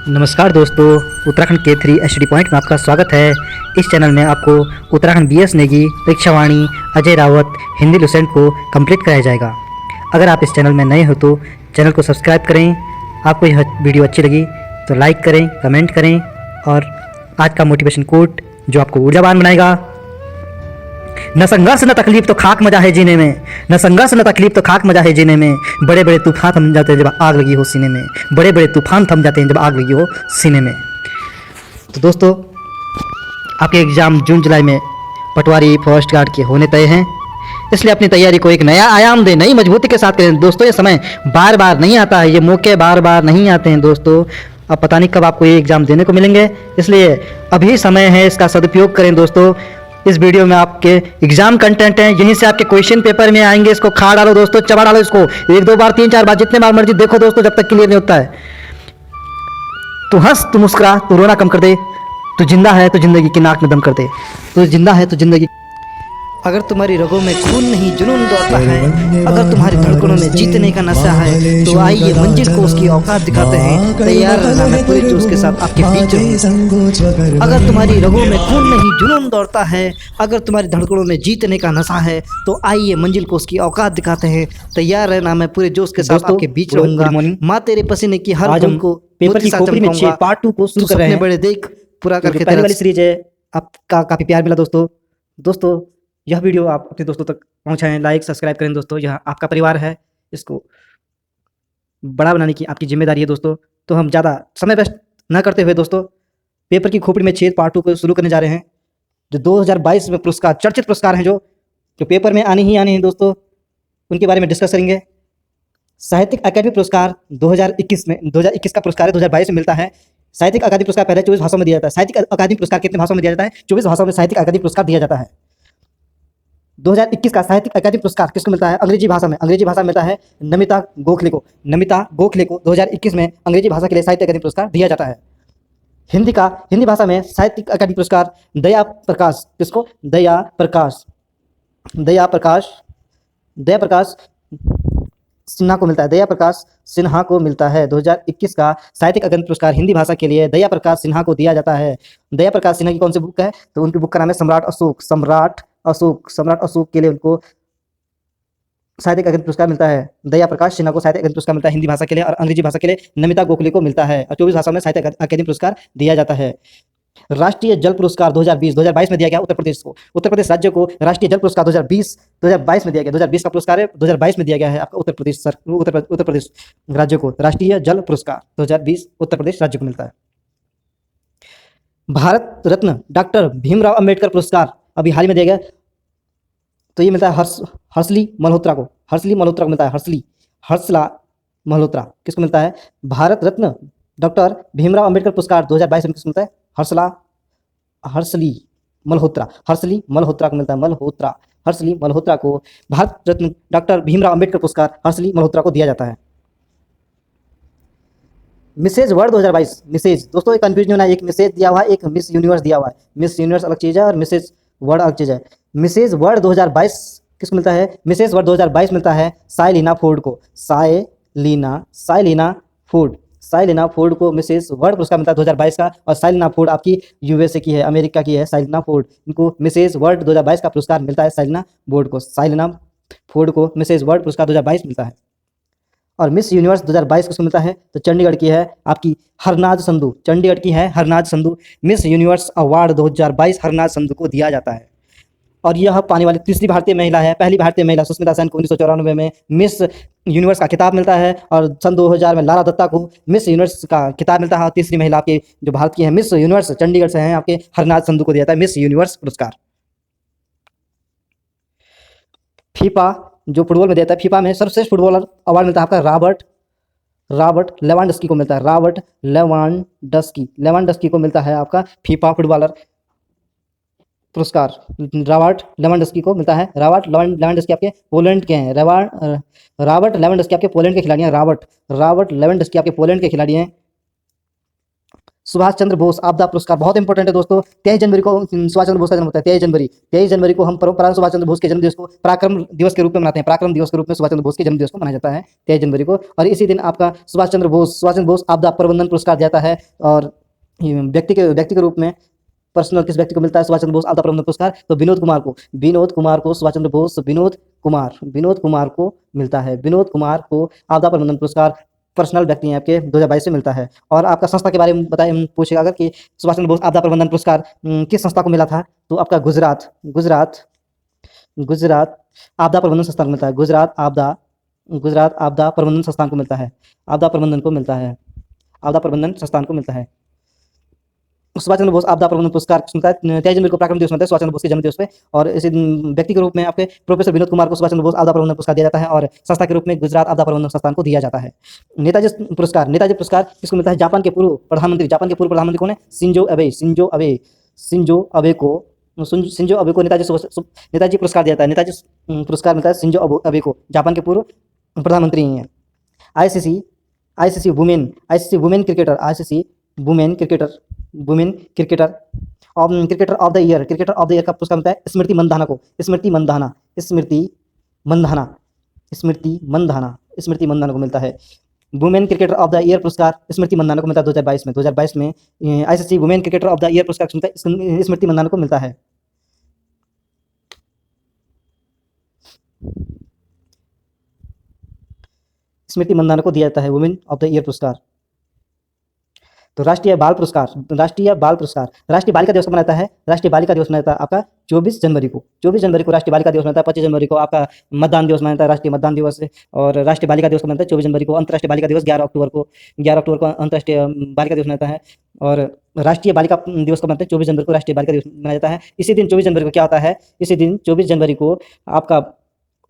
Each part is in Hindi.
नमस्कार दोस्तों, उत्तराखंड के 3 एचडी पॉइंट में आपका स्वागत है। इस चैनल में आपको उत्तराखंड बीएस नेगी, परीक्षावाणी, अजय रावत, हिंदी लुसेंट को कंप्लीट कराया जाएगा। अगर आप इस चैनल में नए हो तो चैनल को सब्सक्राइब करें। आपको यह वीडियो अच्छी लगी तो लाइक करें, कमेंट करें और आज का मोटिवेशन कोट जो आपको ऊर्जावान बनाएगा। न संघर्ष न तकलीफ तो खाक मजा है जीने में, न संघर्ष न तकलीफ तो खाक मजा है जीने में। बड़े बड़े तूफान थम जाते हैं जब आग लगी हो सीने में, बड़े बड़े तूफान थम जाते हैं जब आग लगी हो सीने में। तो दोस्तों, आपके एग्ज़ाम जून जुलाई में पटवारी फॉरेस्ट गार्ड के होने तय हैं, इसलिए अपनी तैयारी को एक नया आयाम दें, नई मजबूती के साथ करें। दोस्तों, ये समय बार बार नहीं आता है, ये मौके बार बार नहीं आते हैं दोस्तों। अब पता नहीं कब आपको ये एग्ज़ाम देने को मिलेंगे, इसलिए अभी समय है, इसका सदुपयोग करें दोस्तों। इस वीडियो में आपके एग्जाम कंटेंट हैं, यहीं से आपके क्वेश्चन पेपर में आएंगे। इसको खा डालो दोस्तों, चबा डालो इसको 1-2 बार, 3-4 बार, जितने बार मर्जी देखो दोस्तों, जब तक क्लियर नहीं होता है। तू हंस, तू मुस्कुरा, तू रोना कम कर दे। तू जिंदा है तो जिंदगी की नाक में दम कर दे। तू जिंदा है तो जिंदगी। अगर तुम्हारी रगों में खून नहीं जुनून दौड़ता है, अगर तुम्हारी धड़कनों में जीतने का नशा है, तो आइए मंजिल को उसकी औकात दिखाते हैं। तैयार रहना, मैं पूरे जोश के साथ आपके बीच रहूं। अगर तुम्हारी रगों में खून नहीं जुनून दौड़ता है, अगर तुम्हारी धड़कनों में जीतने का नशा है, तो आइए मंजिल को उसकी औकात दिखाते हैं। तैयार रहना, मैं पूरे जोश के साथ आपके बीच रहूंगा। माँ तेरे पसीने की हर बूंद को पेपर की खोपड़ी में 6 पार्ट 2 को शुरू कर रहे हैं। बड़े देख पूरा करके पहली वाली सीरीज है, आपका काफी प्यार मिला दोस्तों। यह वीडियो आप अपने दोस्तों तक पहुंचाएं, लाइक सब्सक्राइब करें दोस्तों। यह आपका परिवार है, इसको बड़ा बनाने की आपकी जिम्मेदारी है दोस्तों। तो हम ज़्यादा समय वेस्ट न करते हुए दोस्तों, पेपर की खोपड़ी में 6 पार्ट 2 को शुरू करने जा रहे हैं। जो 2022 में पुरस्कार, चर्चित पुरस्कार हैं, जो पेपर में आने हैं दोस्तों, उनके बारे में डिस्कस करेंगे। साहित्यिक अकादमी पुरस्कार 2021 का पुरस्कार है, 2022 में मिलता है। साहित्यिक अकादमी पुरस्कार पहले 24 भाषाओं में दिया जाता है। साहित्यिक अकादमी पुरस्कार कितने भाषाओं में दिया जाता है? 24 भाषाओं में साहित्यिक अकादमी पुरस्कार दिया जाता है। 2021 का साहित्यिक अकादमी पुरस्कार किसको मिलता है? अंग्रेजी भाषा में मिलता है नमिता गोखले को। 2021 में अंग्रेजी भाषा के लिए साहित्य अकादमी पुरस्कार दिया जाता है। हिंदी भाषा में साहित्यिक अकादमी पुरस्कार दया प्रकाश किसको? दया प्रकाश सिन्हा को मिलता है। दया प्रकाश सिन्हा को मिलता है। 2021 का साहित्यिक अकादमी पुरस्कार हिंदी भाषा के लिए दया प्रकाश सिन्हा को दिया जाता है। दया प्रकाश सिन्हा की कौन सी बुक है? तो उनकी बुक का नाम है सम्राट अशोक के लिए उनको साहित्यिक अकादमी पुरस्कार मिलता है। दया प्रकाश सिन्हा को साहित्यिक अकादमी पुरस्कार मिलता है हिंदी भाषा के लिए, और अंग्रेजी भाषा के लिए नमिता गोखले को मिलता है। और 24 भाषाओं में साहित्य अकादमी पुरस्कार दिया जाता है। राष्ट्रीय जल पुरस्कार 2022 में दिया गया उत्तर प्रदेश को। उत्तर प्रदेश राज्य को राष्ट्रीय जल पुरस्कार 2022 में दिया गया। 2020 का पुरस्कार है, 2022 में दिया गया है आपका उत्तर प्रदेश राज्य को राष्ट्रीय जल पुरस्कार 2020 उत्तर प्रदेश राज्य को मिलता है। भारत रत्न डॉक्टर भीमराव अंबेडकर पुरस्कार अभी हाल ही में दिया गया, तो ये मिलता है हर्षली मल्होत्रा को मिलता है। हर्षला मल्होत्रा किसको मिलता है? भारत रत्न डॉक्टर भीमराव अंबेडकर पुरस्कार 2022 में किसको मिलता है? हर्षली मल्होत्रा को मिलता है। हर्षली मल्होत्रा को भारत रत्न डॉक्टर भीमराव अंबेडकर पुरस्कार हर्षली मल्होत्रा को दिया जाता है। मिसेज वर्ल्ड 2022, मिसेज दोस्तों एक कंफ्यूजन होना, एक मिसेज दिया हुआ है, एक मिस यूनिवर्स दिया हुआ है। मिस यूनिवर्स अलग चीज़ है और मिसेज वर्ल्ड अलग चीज़ है। मिसेज वर्ल्ड 2022 किसको मिलता है? मिसेज वर्ल्ड 2022 मिलता है साइलिना फोर्ड को। साइलिना फोर्ड को मिसेज वर्ल्ड पुरस्कार मिलता है 2022 का। और साइलिना फोर्ड आपकी यूएसए की है, अमेरिका की है साइलिना फोर्ड। इनको मिसेज वर्ल्ड 2022 का पुरस्कार मिलता है साइलिना फोर्ड को मिसेज वर्ल्ड पुरस्कार 2022 मिलता है। और मिस यूनिवर्स 2022 किसको मिलता है? तो चंडीगढ़ की है आपकी Harnaaz Sandhu. Miss universe award 2022 Harnaaz Sandhu को दिया जाता है। और यह पाने वाली तीसरी भारतीय महिला है। पहली भारतीय महिला सुष्मिता सेन को 1994 में मिस यूनिवर्स का खिताब मिलता है, और सन 2000 में लारा दत्ता को मिस यूनिवर्स का खिताब मिलता है। और तीसरी महिला आपके जो भारत की है मिस यूनिवर्स चंडीगढ़ से हैं आपके हरनाज संधू को दिया जाता है मिस यूनिवर्स पुरस्कार। फीफा जो फुटबॉल में देता है, फीफा में सर्वश्रेष्ठ फुटबॉलर अवार्ड मिलता है आपका रॉबर्ट लेवांडस्की को मिलता है। लेवांडस्की को मिलता है आपका फीफा फुटबॉलर पुरस्कार। रॉबर्ट लेवांडस्की को मिलता है। रॉबर्ट लेवांडस्की आपके पोलैंड के हैं। रॉबर्ट लेवांडस्की आपके पोलैंड के खिलाड़ी हैं। रॉबर्ट लेवांडस्की आपके पोलैंड के खिलाड़ी हैं। सुभाष चंद्र बोस आपदा पुरस्कार बहुत इंपॉर्टेंट है दोस्तों। 23 जनवरी को सुभाष चंद्र बोस का जन्म होता है। 23 जनवरी को हम पराक्रम सुभाष चंद्र बोस के जन्म दिवस को पराक्रम दिवस के रूप में मनाते हैं। पराक्रम दिवस के रूप में सुभाष चंद्र बोस के जन्म दिवस को मनाया जाता है 23 जनवरी को। और इसी दिन आपका सुभाष चंद्र बोस आपदा प्रबंधन पुरस्कार दिया जाता है। और व्यक्ति के रूप में पर्सनल किस व्यक्ति को मिलता है सुभाष चंद्र बोस आपदा प्रबंधन पुरस्कार? तो विनोद कुमार को सुभाष चंद्र बोस विनोद कुमार को मिलता है। विनोद कुमार को आपदा प्रबंधन पुरस्कार पर्सनल व्यक्ति हैं आपके 2022 से मिलता है। और आपका संस्था के बारे में बताए पूछेगा अगर कि सुभाष चंद्र बोस आपदा प्रबंधन पुरस्कार किस संस्था को मिला था? तो आपका गुजरात आपदा प्रबंधन संस्थान को मिलता है। गुजरात आपदा प्रबंधन संस्थान को मिलता है। आपदा प्रबंधन संस्थान को मिलता है। सुभाष चंद्र बोस आपदा प्रबंधन पुरस्कार मिलता है 23 जनवरी को पराक्रम दिवस मिलता है सुभाष चंद्र बोस के जन्म दिवस पे। और इसी व्यक्ति के रूप में आपके प्रोफेसर विनोद कुमार को सुभाष चंद्र बोस आपदा प्रबंधन पुरस्कार दिया जाता है। और संस्था के रूप में गुजरात आपदा प्रबंधन संस्थान को दिया जाता है। नेताजी पुरस्कार किसको मिलता है? जापान के पूर्व प्रधानमंत्री कौन है? शिंजो अबे को नेताजी पुरस्कार दिया जाता है। नेताजी पुरस्कार मिलता है शिंजो अबे को, जापान के पूर्व प्रधानमंत्री हैं। ICC women cricketer of the year का पुरस्कार मिलता है स्मृति मंधाना को मिलता है। Women cricketer of the year पुरस्कार स्मृति मंधाना को मिलता है 2022 में ICC women cricketer of the year पुरस्कार स्मृति मंधाना को मिलता है। स्मृति मंधाना को दिया जाता है वुमेन ऑफ द ईयर पुरस्कार। तो राष्ट्रीय बालिका दिवस कब मनाता है? राष्ट्रीय बालिका दिवस मनाता है आपका 24 जनवरी को राष्ट्रीय बालिका दिवस मनाता है। 25 जनवरी को आपका मतदान दिवस मनाता है, राष्ट्रीय मतदान दिवस। और राष्ट्रीय बालिका दिवस मनाता है 24 जनवरी को। अंतर्राष्ट्रीय बालिका दिवस 11 अक्टूबर को अंतर्राष्ट्रीय बालिका दिवस मनाता है। और राष्ट्रीय बालिका दिवस कब मनाते हैं? 24 जनवरी को राष्ट्रीय बालिका दिवस मनाया जाता है। इसी दिन 24 जनवरी को क्या होता है? इसी दिन 24 जनवरी को आपका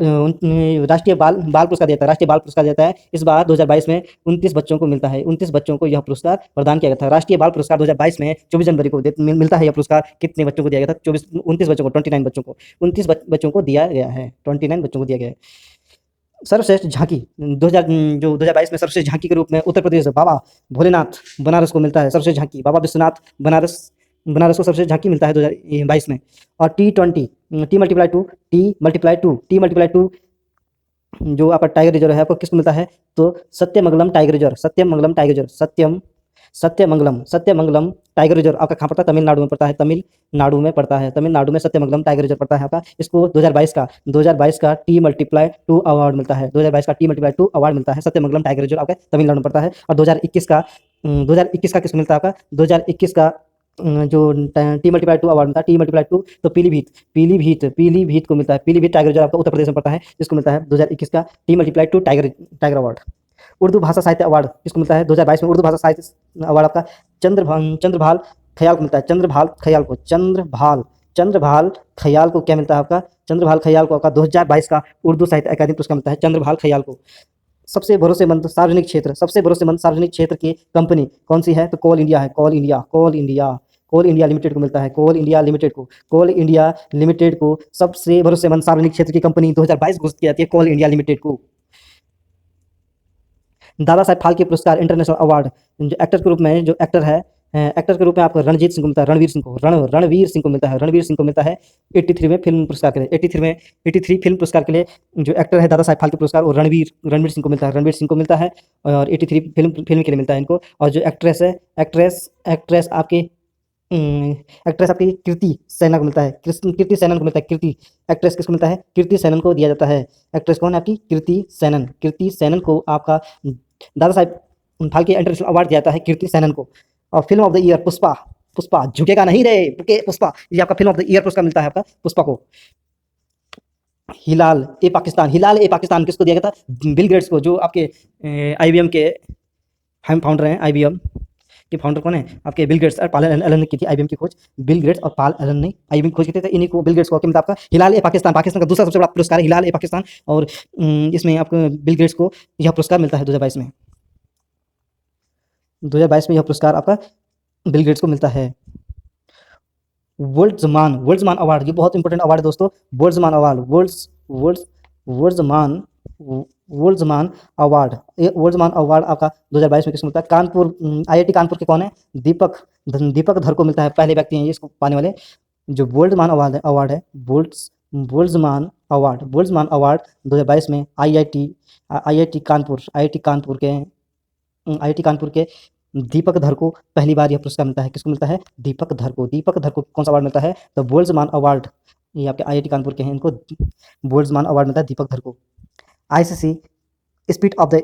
राष्ट्रीय बाल पुरस्कार देता है। इस बार 2022 में 29 बच्चों को मिलता है। 29 बच्चों को यह पुरस्कार प्रदान किया गया था। राष्ट्रीय बाल पुरस्कार 2022 में 24 जनवरी को मिलता है। यह पुरस्कार कितने बच्चों को दिया गया था? 29 बच्चों को 29 बच्चों को दिया गया है। 29 बच्चों को दिया गया है। सर्वश्रेष्ठ झांकी 2022 में सर्वश्रेष्ठ झांकी के रूप में उत्तर प्रदेश बाबा भोलेनाथ बनारस को मिलता है। सर्वश्रेष्ठ झांकी बाबा विश्वनाथ बनारस को सबसे झांकी मिलता है 2022 में। और T22 जो आपका टाइगर रिजर्व है आपको किसको मिलता है? तो Sathyamangalam tiger reserve Sathyamangalam tiger reserve आपका कहाँ पड़ता है? तमिलनाडु में पड़ता है। तमिलनाडु में सत्यमंगलम टाइगर रिजर्व पड़ता है आपका। इसको 2022 का T+2 अवार्ड मिलता है। 2022 का T+2 अवार्ड मिलता है। सत्यमंगलम टाइगर रिजर्व आपका तमिलनाडु में पड़ता है। और 2021 का किसको मिलता है आपका? 2021 का जो T+2 अवार्ड मिलता है T+2 तो पीलीभीत को मिलता है। पीलीभीत टाइगर रिजर्व आपका उत्तर प्रदेश में पड़ता है। इसको मिलता है 2021 का T+2 टाइगर अवार्ड। उर्दू भाषा साहित्य अवार्ड किसको मिलता है? 2022 में उर्दू भाषा साहित्य अवार्ड आपका चंद्रभाल खयाल को मिलता है। चंद्रभाल खयाल को क्या मिलता है आपका? चंद्रभाल खयाल को आपका 2022 का उर्दू साहित्य अकादमी पुरस्कार मिलता है। चंद्रभाल खयाल को। सबसे भरोसेमंद सार्वजनिक क्षेत्र की कंपनी कौन सी है? तो कोल इंडिया लिमिटेड को मिलता है। कोल इंडिया लिमिटेड को सबसे भरोसेमंद सार्वजनिक क्षेत्र की कंपनी 2022 घोषित की जाती है कोल इंडिया लिमिटेड को। दादा साहेब फाल्के पुरस्कार इंटरनेशनल अवार्ड जो एक्टर के रूप में एक्टर के रूप में आपको रणवीर सिंह को मिलता है। रणवीर सिंह को मिलता है 83 में फिल्म पुरस्कार के लिए। 83 फिल्म पुरस्कार के लिए जो एक्टर है दादा साहेब फाल्के पुरस्कार वो रणवीर सिंह को मिलता है। और 83 फिल्म के लिए मिलता है इनको। और जो एक्ट्रेस आपकी कीर्ति सैनन को मिलता है। एक्ट्रेस किसको मिलता है? कीर्ति सैनन को दिया जाता है। एक्ट्रेस कौन है आपकी? कीर्ति सैनन को आपका दादा साहेब फाल्के इंटरनेशनल अवार्ड दिया जाता है कीर्ति सैनन को। और film of the year Pushpa झुकेगा नहीं रे पुष्पा, ये आपका फिल्म ऑफ द ईयर पुरस्कार मिलता है आपका पुष्पा को। हिलाल ए पाकिस्तान किसको दिया गया था? बिल गेट्स को, जो आपके IBM के फाउंडर हैं। IBM के फाउंडर कौन है आपके? बिल गेट्स और पॉल एलन ने की थी IBM की खोज। बिल गेट्स और पॉल एलन ने IBM की खोज की थी। इन्हीं को बिल गेट्स को मिलता आपका हिलाल ए पाकिस्तान का दूसरा सबसे बड़ा पुरस्कार है हिलाल ए पाकिस्तान। और इसमें आपको बिल गेट्स को यह पुरस्कार मिलता है 2022 में। 2022 में यह पुरस्कार आपका बिल गेट्स को मिलता है। वर्ल्ड्समान अवार्ड, ये बहुत इंपॉर्टेंट अवार्ड है दोस्तों। वर्ल्ड्समान वोल्ट्जमान अवार्ड, ये वोल्ट्जमान अवार्ड आपका 2022 में किसको मिलता है? कानपुर आईआईटी कानपुर के कौन है? दीपक धर को मिलता है, पहले व्यक्ति हैं ये इसको पाने वाले। जो वोल्ट्जमान अवार्ड है, वोल्ट्जमान अवार्ड 2022 में आईआईटी कानपुर के दीपक धर को पहली बार यह पुरस्कार मिलता है। किसको मिलता है? दीपक धर को। दीपक धर को कौन सा अवार्ड मिलता है? तो वोल्ट्जमान अवार्ड, ये आपके आईआईटी कानपुर के हैं, इनको वोल्ट्जमान अवार्ड मिलता है दीपक धर को। ICC speed of the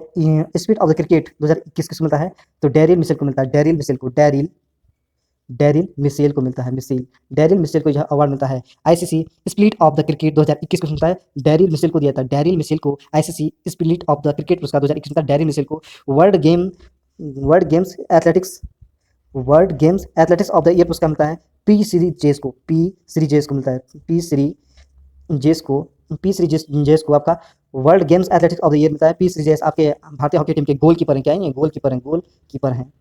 cricket 2021 किसको मिलता है? तो डैरिल मिशेल को मिलता है। डैरिल मिशेल को मिलता है। डैरिल मिशेल को यह अवार्ड मिलता है। ICC split of the cricket 2021 को मिलता है, डैरिल मिशेल को दिया था। डैरिल मिशेल को ICC split of the cricket पुरस्कार 2021 मिलता है डैरिल मिशेल को। World games athletics of the year पुरस्कार मिलता है पी सीरीजेस को मिलता है। पी सीरीजेस को आपका world games athletics of the year मिलता है। पी सीरीजेस आपके भारतीय हॉकी टीम के गोलकीपर हैं। क्या है ये? गोलकीपर हैं।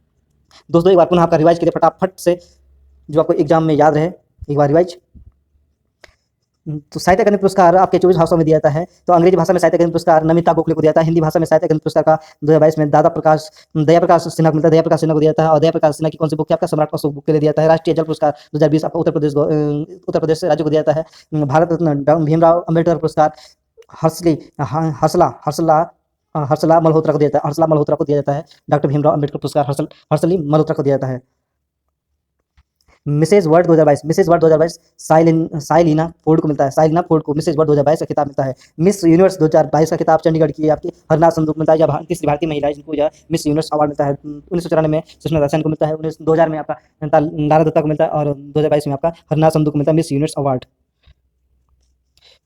दोस्तों एक बार पुनः आपका रिवाइज करिए फटाफट से, जो आपको एग्जाम में याद रहे, एक बार रिवाइज। तो साहित्य अकादमी पुरस्कार आपके 24 भाषाओं में दिया जाता है। तो अंग्रेजी भाषा में साहित्य अकादमी पुरस्कार नमिता गोखले को दिया था। हिंदी भाषा में साहित्य अकादमी पुरस्कार का 2022 में दया प्रकाश सिन्हा को मिलता है। दया प्रकाश सिन्हा को दिया था। और दया प्रकाश सिन्हा की कौन सी बुक है? आपका सम्राट अशोक बुक के लिए दिया था। राष्ट्रीय जल पुरस्कार 2020 आपका उत्तर प्रदेश राज्य को दिया जाता है। भारत रत्न भीमराव अम्बेडकर पुरस्कार हर्षला मल्होत्रा को दिया जाता है। हर्षला मल्होत्रा को दिया जाता है। डॉक्टर भीमराव अम्बेडकर पुरस्कार हर्षली मल्होत्रा को दिया जाता है। मिसेज वर्ल्ड 2022 साइलिना फोर्ड को मिलता है। साइलिना फोर्ड को मिसेज वर्ल्ड 2022 का खिताब मिलता है। मिस यूनिवर्स 2022 का खिताब चंडीगढ़ की आपकी हरनाथ संधू को मिलता है। या तीसरी भारतीय महिला है जिनको यह मिस यूनिवर्स अवार्ड मिलता है। 1994 में सुष्मिता सेन को मिलता है। 2000 में आपका लारा दत्ता को मिलता है। और 2022 में आपका हरनाथ संधू को मिलता है मिस यूनिवर्स अवार्ड।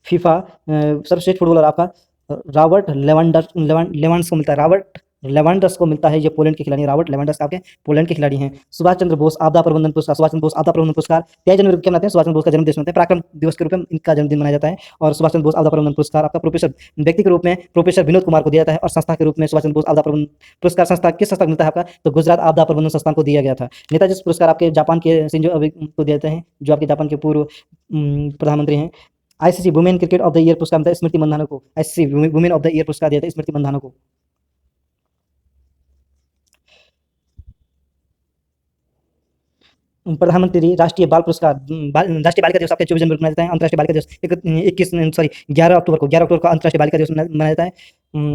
फीफा सर्वश्रेष्ठ फुटबॉलर आपका रॉबर्ट लेवांडोव्स्की को मिलता है। रॉबर्ट लेवांडोव्स्की को मिलता है। ये पोलैंड के खिलाड़ी रॉबर्ट लेवांडोव्स्की आपके पोलैंड के खिलाड़ी हैं। सुभाष चंद्र बोस आपदा प्रबंधन पुरस्कार 23 जनवरी को क्या मनाते हैं? सुभाष चंद्र बोस का जन्मदिवस मनाते हैं। पराक्रम दिवस के रूप में इनका जन्मदिन मनाया जाता है। और सुभाष चंद्र बोस आपदा प्रबंधन पुरस्कार आपका व्यक्ति के रूप में प्रोफेसर विनोद कुमार को दिया जाता है। और संस्था के रूप में सुभाष चंद्र बोस आपदा प्रबंधन पुरस्कार किस संस्था को मिलता है आपका? तो गुजरात आपदा प्रबंधन संस्थान को दिया गया था। नेताजी पुरस्कार आपके जापान के शिंजो अबे को दिए जाते हैं, जो आपके जापान के पूर्व प्रधानमंत्री हैं। ICC women cricket of the year पुरस्कार मिलता है स्मृति मंधाना को। ICC women of the year पुरस्कार दिया था स्मृति मंधाना को। प्रधानमंत्री राष्ट्रीय बाल बालिका दिवस आपके 24 जनवरी को मनाया जाता है। अंतर्राष्ट्रीय बालिका दिवस 11 अक्टूबर को अंतर्राष्ट्रीय बालिका दिवस मनाया जाता है।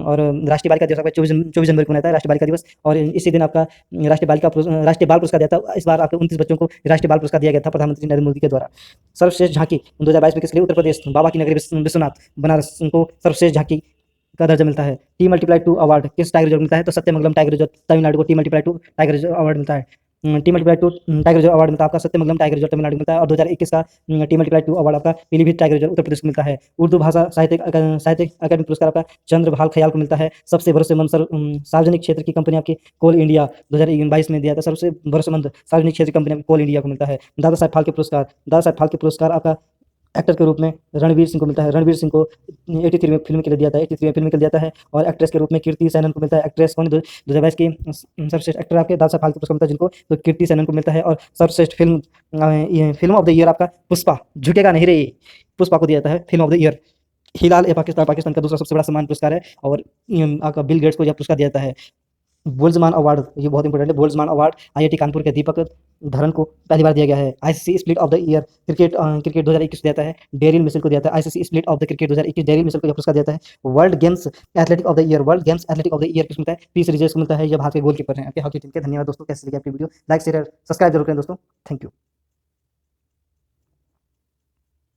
और राष्ट्रीय बालिका दिवस आपका 24 जनवरी को मनाया जाता है राष्ट्रीय बालिका दिवस। और इसी दिन आपका राष्ट्रीय बाल पुरस्कार दिया था। इस बार आपके 29 बच्चों को राष्ट्रीय बाल पुरस्कार दिया गया था प्रधानमंत्री नरेंद्र मोदी के द्वारा। सर्वश्रेष्ठ झांकी 2022 में किस लिए? उत्तर प्रदेश बाबा की नगरी विश्वनाथ बनारस को सर्वश्रेष्ठ झांकी का दर्जा मिलता है। T+2 अवार्ड किस टाइगर रिजर्व मिलता है? तो सत्यमंगलम टाइगर रिजर्व तमिलनाडु को T+2 टाइगर रिजर्व अवार्ड मिलता है। T+2 टाइगर रिजर्व अवार्ड मिलता है आपका सत्यमंगलम टाइगर रिजर्व तमिलनाडु को मिलता है। और 2021 का T+2 अवार्ड आपका पीलीभीत टाइगर रिजर्व उत्तर प्रदेश को मिलता है। उर्दू भाषा साहित्य अकादमी पुरस्कार आपका चंद्रभाल खयाल को मिलता है। सबसे भरोसेमंद सार्वजनिक क्षेत्र की कंपनी आपकी कोल इंडिया 2022 में दिया था। सबसे भरोसेमंद सार्वजनिक क्षेत्र की कंपनी कोल इंडिया को मिलता है। दादा साहब फाल्के पुरस्कार आपका एक्टर के रूप में रणवीर सिंह को मिलता है। रणवीर सिंह को 83 में फिल्म के लिए दिया था। 83 में फिल्म के लिए दिया था। और एक्ट्रेस के रूप में कीर्ति सेनन को मिलता है। एक्ट्रेस कौन? 2022 की सर्वश्रेष्ठ एक्टर आपके दादा साहब फाल्के पुरस्कार मिलता है जिनको, तो कीर्ति सेनन को मिलता है। और सर्वश्रेष्ठ फिल्म ऑफ द ईयर आपका पुष्पा, झुकेगा नहीं रे, पुष्पा को दिया जाता है फिल्म ऑफ द ईयर। हिलाल ए पाकिस्तान का दूसरा सबसे बड़ा सम्मान पुरस्कार है। और आपका बिल गेट्स को यह पुरस्कार दिया जाता है। बोल्ट्जमान अवार्ड, ये बहुत इंपॉर्टेंट है। बोल्ट्जमान अवार्ड आईआईटी कानपुर के दीपक धरन को पहली बार दिया गया है। ICC split of the year cricket 2021 दिया है डेरिल मिशेल को दिया था। ICC split of the cricket 2021 Daryl Mitchell को यह पुरस्कार दिया है। World games athletic of the year किस मिलता है? पी सीरीजेस को मिलता है। यह भारत के गोलकीपर हैं आपके हॉकी टीम के। धन्यवाद दोस्तों, कैसे लगी आपकी वीडियो? लाइक शेयर सब्सक्राइब जरूर करें दोस्तों। Thank you.